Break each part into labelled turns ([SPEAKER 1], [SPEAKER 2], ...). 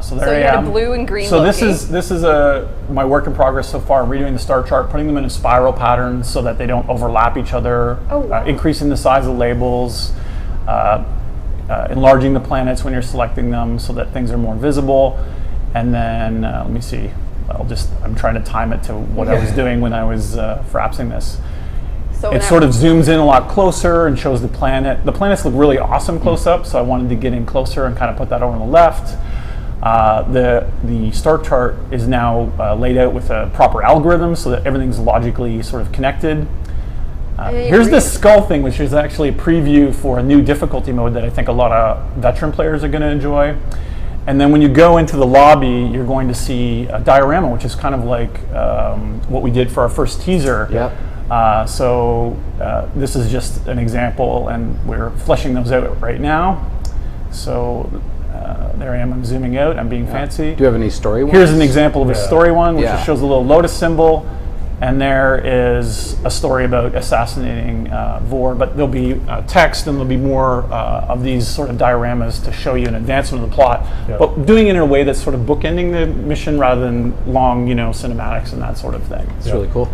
[SPEAKER 1] So there
[SPEAKER 2] So
[SPEAKER 1] I
[SPEAKER 2] you had
[SPEAKER 1] am.
[SPEAKER 2] a blue and green
[SPEAKER 1] So this
[SPEAKER 2] Loki.
[SPEAKER 1] is my work in progress so far. I'm redoing the star chart, putting them in a spiral pattern so that they don't overlap each other,
[SPEAKER 2] Oh, wow.
[SPEAKER 1] increasing the size of labels, enlarging the planets when you're selecting them so that things are more visible. And then let me see. I'm trying to time it to what I was doing when I was frapsing this.
[SPEAKER 2] So
[SPEAKER 1] It
[SPEAKER 2] now-
[SPEAKER 1] sort of zooms in a lot closer and shows the planet. The planets look really awesome close up, so I wanted to get in closer and kind of put that over on the left. The star chart is now laid out with a proper algorithm so that everything's logically sort of connected. Here's the skull thing, which is actually a preview for a new difficulty mode that I think a lot of veteran players are going to enjoy. And then when you go into the lobby, you're going to see a diorama, which is kind of like what we did for our first teaser.
[SPEAKER 3] Yep.
[SPEAKER 1] So this is just an example, and we're fleshing those out right now. So there I am. I'm zooming out. I'm being fancy.
[SPEAKER 3] Do you have any story ones?
[SPEAKER 1] Here's an example of a story one, which
[SPEAKER 3] Yeah.
[SPEAKER 1] just shows a little lotus symbol. And there is a story about assassinating Vor, but there'll be text and there'll be more of these sort of dioramas to show you an advancement of the plot, but doing it in a way that's sort of bookending the mission rather than long, cinematics and that sort of thing.
[SPEAKER 3] It's really cool.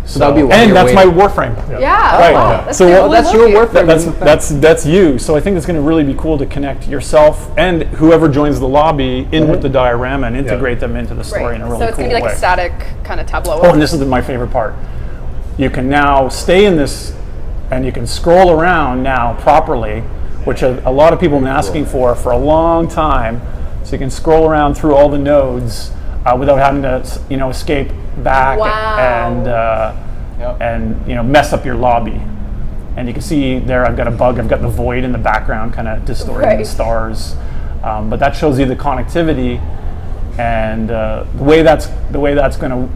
[SPEAKER 1] So
[SPEAKER 3] that would be one
[SPEAKER 1] and
[SPEAKER 3] of your
[SPEAKER 1] that's my
[SPEAKER 3] ways-
[SPEAKER 1] Warframe.
[SPEAKER 2] Yeah.
[SPEAKER 1] Right.
[SPEAKER 2] Wow,
[SPEAKER 1] Yeah.
[SPEAKER 2] That's
[SPEAKER 1] So
[SPEAKER 2] the
[SPEAKER 3] that's your
[SPEAKER 2] Loki.
[SPEAKER 3] Warframe.
[SPEAKER 1] That's you. So I think it's going to really be cool to connect yourself and whoever joins the lobby in with the diorama and integrate them into the story
[SPEAKER 2] Right.
[SPEAKER 1] in a really
[SPEAKER 2] So it's
[SPEAKER 1] cool
[SPEAKER 2] going to be like
[SPEAKER 1] way.
[SPEAKER 2] a static kind of tableau.
[SPEAKER 1] Oh, and this is my favorite part. You can now stay in this, and you can scroll around now properly, which a lot of people have been asking for a long time. So you can scroll around through all the nodes without having to, escape back and mess up your lobby. And you can see there, I've got a bug. I've got the void in the background, kind of distorting the stars. But that shows you the connectivity, and the way that's going to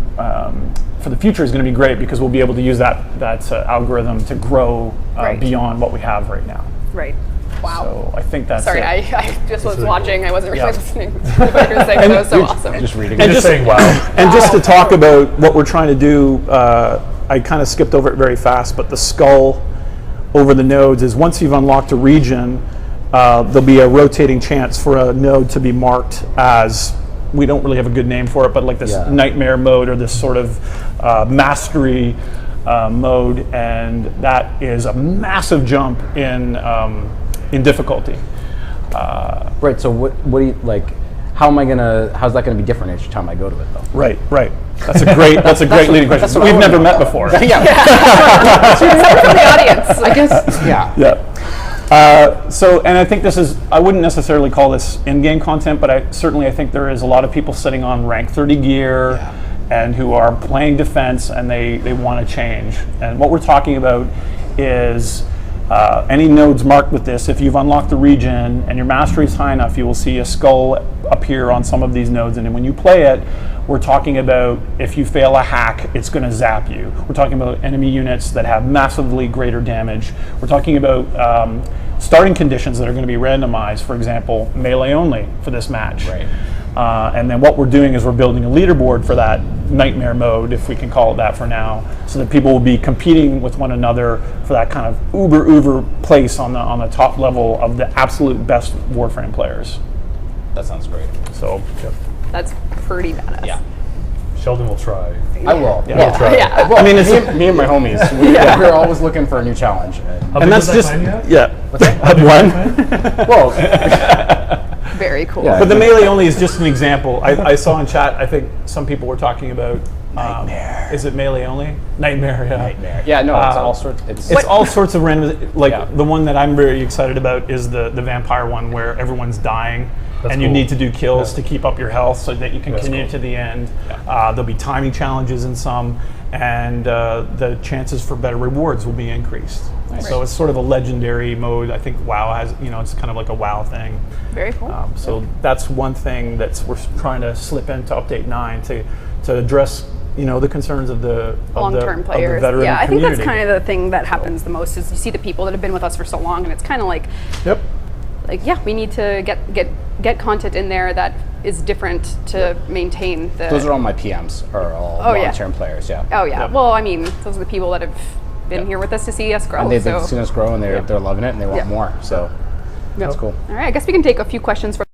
[SPEAKER 1] for the future is going to be great because we'll be able to use that algorithm to grow beyond what we have right now.
[SPEAKER 2] Right. Wow.
[SPEAKER 1] So I think that's
[SPEAKER 2] Sorry,
[SPEAKER 1] it.
[SPEAKER 2] I just was
[SPEAKER 1] really
[SPEAKER 2] watching.
[SPEAKER 1] cool.
[SPEAKER 2] I wasn't really
[SPEAKER 1] Yeah.
[SPEAKER 2] listening to what you were saying. That was so awesome.
[SPEAKER 3] Just reading.
[SPEAKER 1] And
[SPEAKER 3] it.
[SPEAKER 1] just
[SPEAKER 4] saying wow.
[SPEAKER 1] And just to talk about what we're trying to do, I kind of skipped over it very fast, but the skull over the nodes is once you've unlocked a region, there'll be a rotating chance for a node to be marked as, we don't really have a good name for it, but like this nightmare mode or this sort of mastery mode, and that is a massive jump in difficulty.
[SPEAKER 3] Right. So what do you like? How's that gonna be different each time I go to it though?
[SPEAKER 1] Right. That's a great leading question. We've never met before.
[SPEAKER 2] From the audience.
[SPEAKER 3] I guess. Yeah.
[SPEAKER 1] Yeah. So, and I think I wouldn't necessarily call this in-game content, but I think there is a lot of people sitting on rank 30 gear and who are playing defense and they want to change. And what we're talking about is any nodes marked with this. If you've unlocked the region and your mastery is high enough, you will see a skull appear on some of these nodes. And then when you play it, we're talking about if you fail a hack, it's going to zap you. We're talking about enemy units that have massively greater damage. We're talking about starting conditions that are going to be randomized, for example, melee only for this match.
[SPEAKER 3] Right.
[SPEAKER 1] And then what we're doing is we're building a leaderboard for that nightmare mode, if we can call it that for now, so that people will be competing with one another for that kind of uber place on the top level of the absolute best Warframe players.
[SPEAKER 3] That sounds great.
[SPEAKER 1] So
[SPEAKER 2] That's pretty badass.
[SPEAKER 3] Yeah.
[SPEAKER 4] Sheldon will try.
[SPEAKER 3] I will.
[SPEAKER 1] Yeah.
[SPEAKER 4] I'll try.
[SPEAKER 2] Yeah.
[SPEAKER 3] Well,
[SPEAKER 1] I mean,
[SPEAKER 3] me and my homies, we're always looking for a new challenge.
[SPEAKER 4] How big
[SPEAKER 1] and that's
[SPEAKER 4] was that
[SPEAKER 1] just
[SPEAKER 4] plan you had?
[SPEAKER 3] What's that?
[SPEAKER 1] I've won.
[SPEAKER 3] Well,
[SPEAKER 2] Very cool.
[SPEAKER 3] Yeah.
[SPEAKER 1] But the melee only is just an example. I saw in chat, I think some people were talking about
[SPEAKER 3] Nightmare.
[SPEAKER 1] Is it melee only? Nightmare, yeah.
[SPEAKER 3] Nightmare. Yeah, no, it's all sorts.
[SPEAKER 1] It's all sorts of random. Like
[SPEAKER 3] Yeah.
[SPEAKER 1] the one that I'm very excited about is the vampire one where everyone's dying.
[SPEAKER 4] That's
[SPEAKER 1] and you
[SPEAKER 4] cool.
[SPEAKER 1] need to do kills to keep up your health so that you can
[SPEAKER 4] That's
[SPEAKER 1] continue
[SPEAKER 4] cool.
[SPEAKER 1] to the end. There'll be timing challenges in some, and the chances for better rewards will be increased. So it's sort of a legendary mode. I think WoW has, it's kind of like a WoW thing.
[SPEAKER 2] Very cool.
[SPEAKER 1] So that's one thing we're trying to slip into Update 9 to address, the concerns of the
[SPEAKER 2] Long-term players.
[SPEAKER 1] of the veteran
[SPEAKER 2] Yeah, I think that's
[SPEAKER 1] community.
[SPEAKER 2] kind of the thing that happens the most is you see the people that have been with us for so long, and it's kind of like,
[SPEAKER 1] Yep.
[SPEAKER 2] we need to get content in there that is different to maintain the.
[SPEAKER 3] Those are all my PMs, are all long-term players. Yeah.
[SPEAKER 2] Oh yeah.
[SPEAKER 1] Yep.
[SPEAKER 2] Well, I mean, those are the people that have been here with us to see us grow.
[SPEAKER 3] And they've
[SPEAKER 2] so.
[SPEAKER 3] seen us grow, and they're loving it, and they want more. So that's cool.
[SPEAKER 2] All right, I guess we can take a few questions from